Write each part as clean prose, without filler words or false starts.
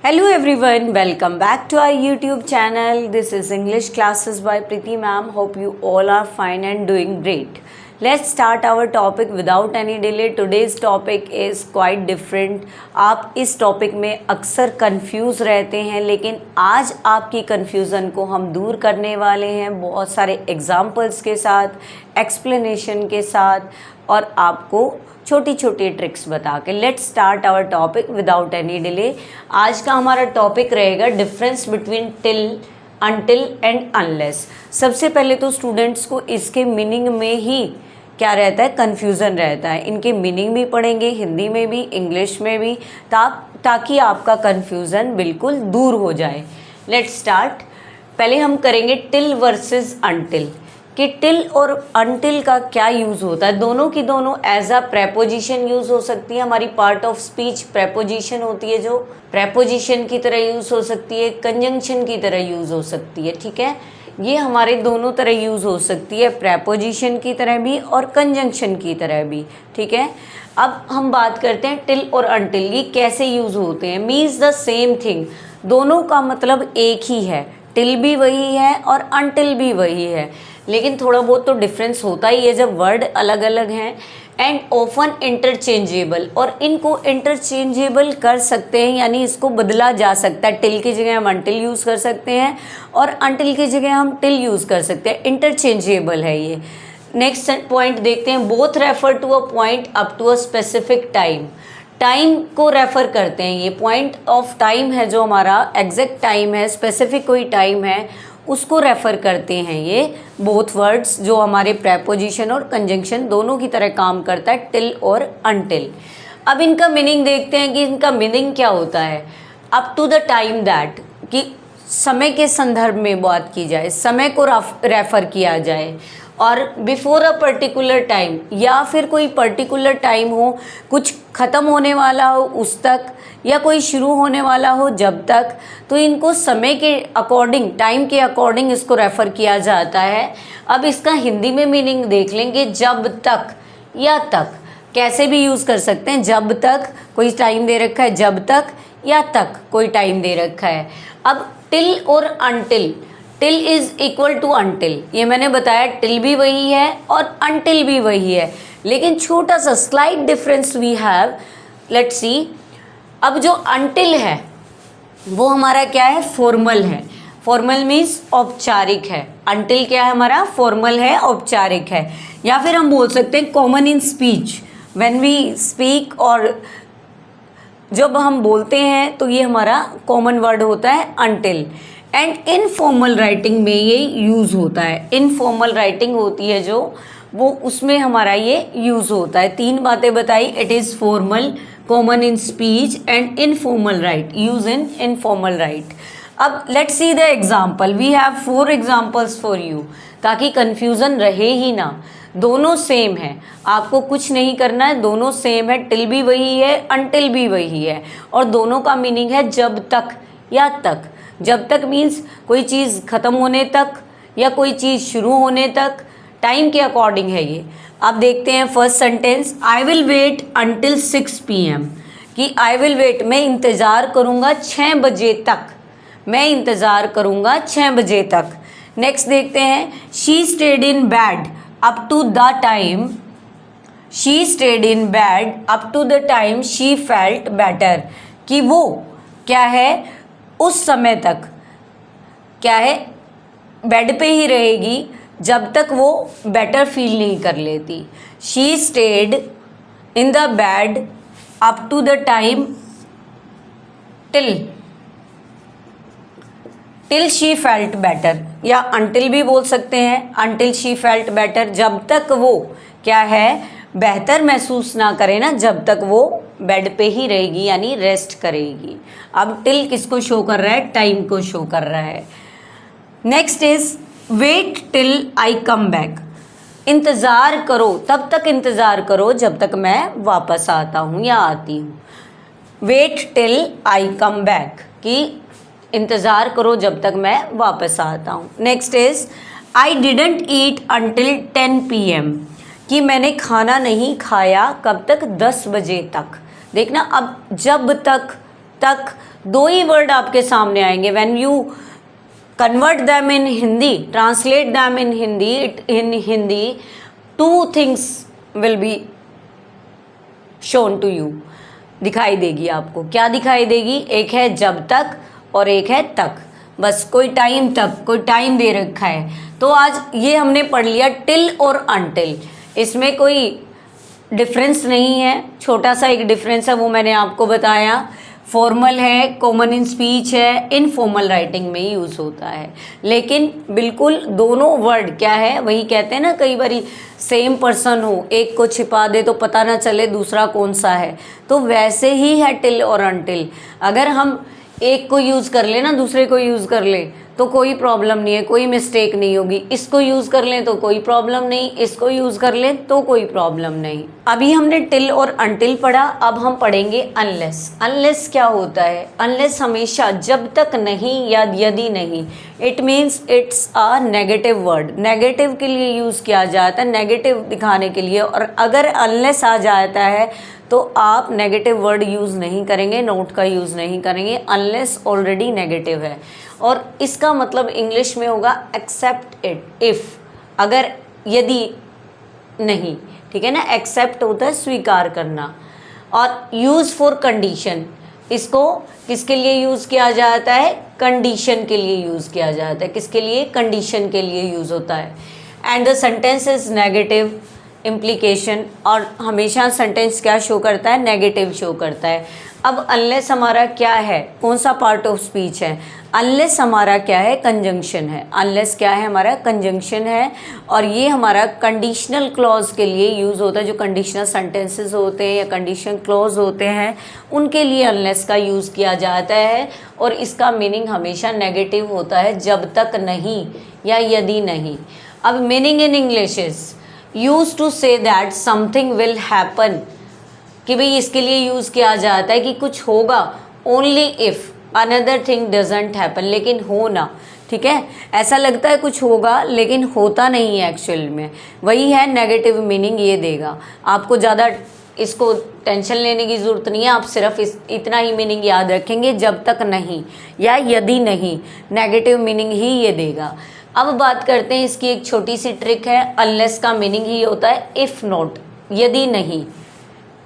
Hello everyone, welcome back to our YouTube channel. This is English classes by Preeti ma'am. Hope you all are fine and doing great. Let's start our topic without any delay. Today's topic is quite different. आप इस topic में अक्सर confuse रहते हैं, लेकिन आज आपकी confusion को हम दूर करने वाले हैं बहुत सारे एग्जाम्पल्स के साथ, एक्सप्लेनेशन के साथ और आपको छोटी छोटी ट्रिक्स बता के। Let's start our topic without any delay. आज का हमारा टॉपिक रहेगा difference between till, until and unless. सबसे पहले तो स्टूडेंट्स को इसके मीनिंग में ही क्या रहता है, कन्फ्यूज़न रहता है। इनके मीनिंग भी पढ़ेंगे, हिंदी में भी, इंग्लिश में भी, ताकि आपका कन्फ्यूज़न बिल्कुल दूर हो जाए। Let's start. पहले हम करेंगे टिल वर्सेस अनटिल, कि टिल और अनटिल का क्या यूज़ होता है। दोनों की दोनों एज अ प्रेपोजिशन यूज़ हो सकती है। हमारी पार्ट ऑफ स्पीच प्रेपोजिशन होती है, जो प्रेपोजिशन की तरह यूज़ हो सकती है, कंजंक्शन की तरह यूज़ हो सकती है। ठीक है, ये हमारे दोनों तरह यूज़ हो सकती है, प्रेपोजिशन की तरह भी और कंजंक्शन की तरह भी। ठीक है, अब हम बात करते हैं टिल और अनटिल, ये कैसे यूज़ होते हैं। मीन्स द सेम थिंग, दोनों का मतलब एक ही है। टिल भी वही है और अनटिल भी वही है, लेकिन थोड़ा बहुत तो डिफरेंस होता ही है जब वर्ड अलग अलग हैं। एंड ऑफन इंटरचेंजेबल, और इनको इंटरचेंजेबल कर सकते हैं, यानी इसको बदला जा सकता है। टिल की जगह हम अनटिल यूज़ कर सकते हैं और अनटिल की जगह हम टिल यूज़ कर सकते हैं। इंटरचेंजेबल है ये। नेक्स्ट पॉइंट देखते हैं। Both refer to a point up to a specific time. Time को रेफ़र करते हैं, ये पॉइंट ऑफ टाइम है जो हमारा एग्जैक्ट टाइम है, स्पेसिफिक कोई टाइम है, उसको रेफ़र करते हैं ये बोथ वर्ड्स, जो हमारे प्रेपोजिशन और कंजंक्शन दोनों की तरह काम करता है, टिल और अनटिल। अब इनका मीनिंग देखते हैं कि इनका मीनिंग क्या होता है। Up to the time that, कि समय के संदर्भ में बात की जाए, समय को रेफ़र किया जाए। और बिफोर अ पर्टिकुलर टाइम, या फिर कोई पर्टिकुलर टाइम हो, कुछ ख़त्म होने वाला हो उस तक, या कोई शुरू होने वाला हो जब तक, तो इनको समय के अकॉर्डिंग, टाइम के अकॉर्डिंग इसको रेफ़र किया जाता है। अब इसका हिंदी में मीनिंग देख लेंगे। जब तक या तक, कैसे भी यूज़ कर सकते हैं। जब तक कोई टाइम दे रखा है, जब तक या तक कोई टाइम दे रखा है। अब टिल और until, till is equal to until, ये मैंने बताया, टिल भी वही है और अनटिल भी वही है, लेकिन छोटा सा slight difference we have. Let's see. अब जो अनटिल है वो हमारा क्या है, फॉर्मल है। फॉर्मल मीन्स औपचारिक है। अनटिल क्या है हमारा, फॉर्मल है, औपचारिक है। या फिर हम बोल सकते हैं common in speech, when we speak, और जब हम बोलते हैं तो ये हमारा कॉमन वर्ड होता है अनटिल। एंड इनफॉर्मल राइटिंग में ये यूज़ होता है। इनफॉर्मल राइटिंग होती है जो, वो उसमें हमारा ये यूज़ होता है। तीन बातें बताई, it is formal, common in speech and informal right, use in informal right. अब let's see the example. We have 4 examples for you, ताकि कन्फ्यूज़न रहे ही ना। दोनों सेम है, आपको कुछ नहीं करना है, दोनों सेम है। टिल भी वही है, अनटिल भी वही है, और दोनों का मीनिंग है जब तक या तक। जब तक मीन्स कोई चीज़ ख़त्म होने तक, या कोई चीज़ शुरू होने तक, टाइम के अकॉर्डिंग है ये। अब देखते हैं first sentence. I will wait until 6 PM, कि आई विल वेट, मैं इंतज़ार करूँगा 6 बजे तक, मैं इंतज़ार करूँगा 6 बजे तक। नेक्स्ट देखते हैं। She stayed in bed up to the time, she stayed in bed up to the time she felt better, कि वो क्या है, उस समय तक क्या है, बेड पे ही रहेगी जब तक वो बेटर फील नहीं कर लेती। She stayed in the bed up to the time till she felt better, या अनटिल भी बोल सकते हैं, अनटिल शी फेल्ट बेटर, जब तक वो क्या है, बेहतर महसूस ना करे ना, जब तक वो बेड पे ही रहेगी, यानी रेस्ट करेगी। अब टिल किसको शो कर रहा है, टाइम को शो कर रहा है। Next is wait till I come back, इंतज़ार करो, तब तक इंतज़ार करो जब तक मैं वापस आता हूँ या आती हूँ। Wait till I come back, कि इंतज़ार करो जब तक मैं वापस आता हूँ। Next is I didn't eat until 10 PM, कि मैंने खाना नहीं खाया कब तक, 10 बजे तक। देखना, अब जब तक दो ही वर्ड आपके सामने आएंगे। When you convert them in Hindi, translate them in Hindi, two things will be shown to you, दिखाई देगी आपको। क्या दिखाई देगी? एक है जब तक और एक है तक, बस कोई टाइम तक, कोई टाइम दे रखा है। तो आज ये हमने पढ़ लिया टिल और अनटिल, इसमें कोई डिफरेंस नहीं है, छोटा सा एक डिफरेंस है वो मैंने आपको बताया। फॉर्मल है, कॉमन इन स्पीच है, इनफॉर्मल राइटिंग में यूज़ होता है, लेकिन बिल्कुल दोनों वर्ड क्या है, वही कहते हैं ना कई बारी सेम पर्सन हो, एक को छिपा दे तो पता ना चले दूसरा कौन सा है, तो वैसे ही है टिल और अनटिल। अगर हम एक को यूज़ कर ले ना, दूसरे को यूज़ कर ले तो कोई प्रॉब्लम नहीं है, कोई मिस्टेक नहीं होगी। इसको यूज़ कर लें तो कोई प्रॉब्लम नहीं, इसको यूज़ कर लें तो कोई प्रॉब्लम नहीं। अभी हमने टिल और अनटिल पढ़ा, अब हम पढ़ेंगे अनलेस। अनलेस क्या होता है? अनलेस हमेशा जब तक नहीं या यदि नहीं, it means it's a negative word, negative के लिए यूज़ किया जाता है, नेगेटिव दिखाने के लिए। और अगर अनलेस आ जाता है तो आप नेगेटिव वर्ड यूज़ नहीं करेंगे, नोट का यूज़ नहीं करेंगे, अनलेस ऑलरेडी नेगेटिव है। और इसका मतलब इंग्लिश में होगा एक्सेप्ट इट, इफ़, अगर, यदि नहीं, ठीक है ना। एक्सेप्ट होता है स्वीकार करना। और यूज़ फॉर कंडीशन, इसको किसके लिए यूज़ किया जाता है? कंडीशन के लिए यूज़ किया जाता है। किसके लिए? कंडीशन के लिए यूज़ होता है। And the sentence is negative implication, और हमेशा सेंटेंस क्या शो करता है? नेगेटिव शो करता है। अब अनलेस हमारा क्या है? कौन सा पार्ट ऑफ स्पीच है? अनलेस हमारा क्या है? कंजंक्शन है। अनलेस क्या है? हमारा कंजंक्शन है, और ये हमारा कंडीशनल क्लॉज के लिए यूज़ होता है। जो कंडीशनल सेंटेंसेस होते हैं या कंडीशनल क्लॉज होते हैं उनके लिए अनलेस का यूज़ किया जाता है, और इसका मीनिंग हमेशा नेगेटिव होता है, जब तक नहीं या यदि नहीं। अब meaning in English is use to say that something will happen, कि भाई इसके लिए यूज़ किया जाता है कि कुछ होगा, only if another thing doesn't happen, लेकिन हो ना, ठीक है। ऐसा लगता है कुछ होगा लेकिन होता नहीं है एक्चुअल में, वही है नेगेटिव मीनिंग ये देगा। आपको ज़्यादा इसको टेंशन लेने की ज़रूरत नहीं है, आप सिर्फ इतना ही मीनिंग याद रखेंगे, जब तक नहीं या यदि नहीं, नेगेटिव मीनिंग ही ये देगा। अब बात करते हैं इसकी, एक छोटी सी ट्रिक है। अनलेस का मीनिंग ही होता है इफ़ नॉट, यदि नहीं,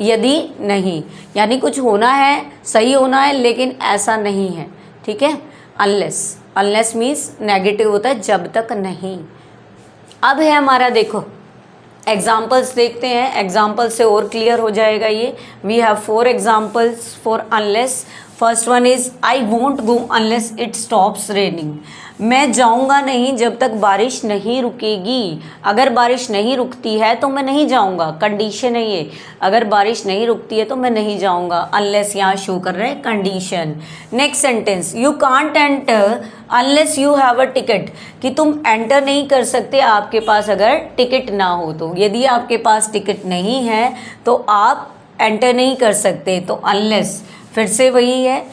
यदि नहीं यानी कुछ होना है, सही होना है, लेकिन ऐसा नहीं है, ठीक है। अनलेस, अनलेस मीन्स नेगेटिव होता है, जब तक नहीं। अब है हमारा, देखो एग्जाम्पल्स देखते हैं, एग्जाम्पल से और क्लियर हो जाएगा ये। We have 4 examples for unless. First one is I won't go unless it stops raining, मैं जाऊंगा नहीं जब तक बारिश नहीं रुकेगी। अगर बारिश नहीं रुकती है तो मैं नहीं जाऊंगा, कंडीशन है ये। अगर बारिश नहीं रुकती है तो मैं नहीं जाऊंगा, अनलेस यहाँ शो कर रहे हैं condition. Next sentence, you can't enter unless you have a ticket, कि तुम एंटर नहीं कर सकते आपके पास अगर टिकट ना हो तो। यदि आपके पास टिकट नहीं है तो आप एंटर नहीं कर सकते, तो अनलेस फिर से वही है।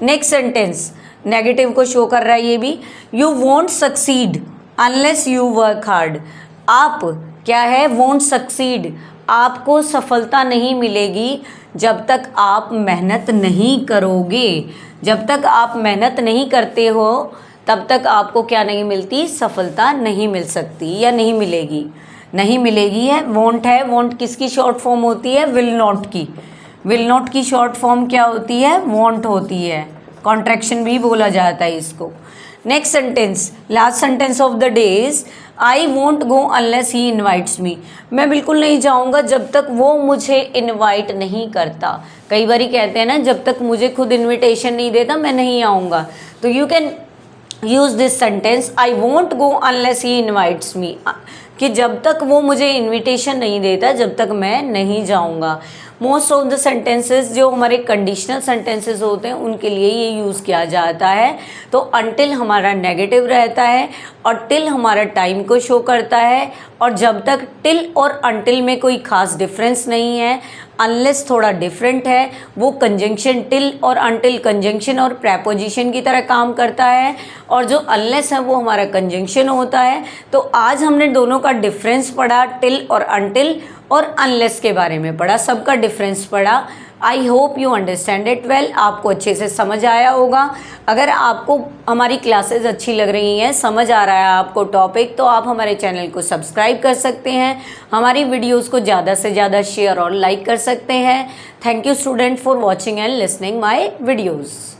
नेक्स्ट सेंटेंस नेगेटिव को शो कर रहा है ये भी, you won't succeed unless you work hard, आप क्या है? वोंट सक्सीड, आपको सफलता नहीं मिलेगी जब तक आप मेहनत नहीं करोगे। जब तक आप मेहनत नहीं करते हो तब तक आपको क्या नहीं मिलती? सफलता नहीं मिल सकती या नहीं मिलेगी, नहीं मिलेगी है। वोंट है, वोंट किसकी शॉर्ट फॉर्म होती है? विल नॉट की। विल नॉट की शॉर्ट फॉर्म क्या होती है? वोंट होती है, कॉन्ट्रैक्शन भी बोला जाता है इसको। Next sentence, last sentence of the day is I won't go unless he invites me, मैं बिल्कुल नहीं जाऊंगा जब तक वो मुझे इनवाइट नहीं करता। कई बार कहते हैं ना, जब तक मुझे खुद इनविटेशन नहीं देता मैं नहीं आऊँगा, तो you can use this sentence, I won't go unless he invites me, कि जब तक वो मुझे इनविटेशन नहीं देता जब तक मैं नहीं जाऊंगा। मोस्ट ऑफ द सेंटेंसेस जो हमारे कंडीशनल सेंटेंसेस होते हैं उनके लिए ये यूज़ किया जाता है। तो अनटिल हमारा नेगेटिव रहता है और टिल हमारा टाइम को शो करता है, और जब तक टिल और अनटिल में कोई ख़ास डिफरेंस नहीं है, अनलेस थोड़ा डिफरेंट है, वो कंजंक्शन, टिल और अनटिल कंजंक्शन और प्रेपोजिशन की तरह काम करता है, और जो अनलेस है वो हमारा कंजंक्शन होता है। तो आज हमने दोनों का डिफरेंस पढ़ा, टिल और अनटिल, और अनलेस के बारे में पढ़ा, सबका डिफरेंस पढ़ा। I hope you understand it well. आपको अच्छे से समझ आया होगा। अगर आपको हमारी क्लासेस अच्छी लग रही हैं, समझ आ रहा है आपको टॉपिक, तो आप हमारे चैनल को सब्सक्राइब कर सकते हैं, हमारी वीडियोस को ज़्यादा से ज़्यादा शेयर और लाइक कर सकते हैं। Thank you student for watching and listening my videos.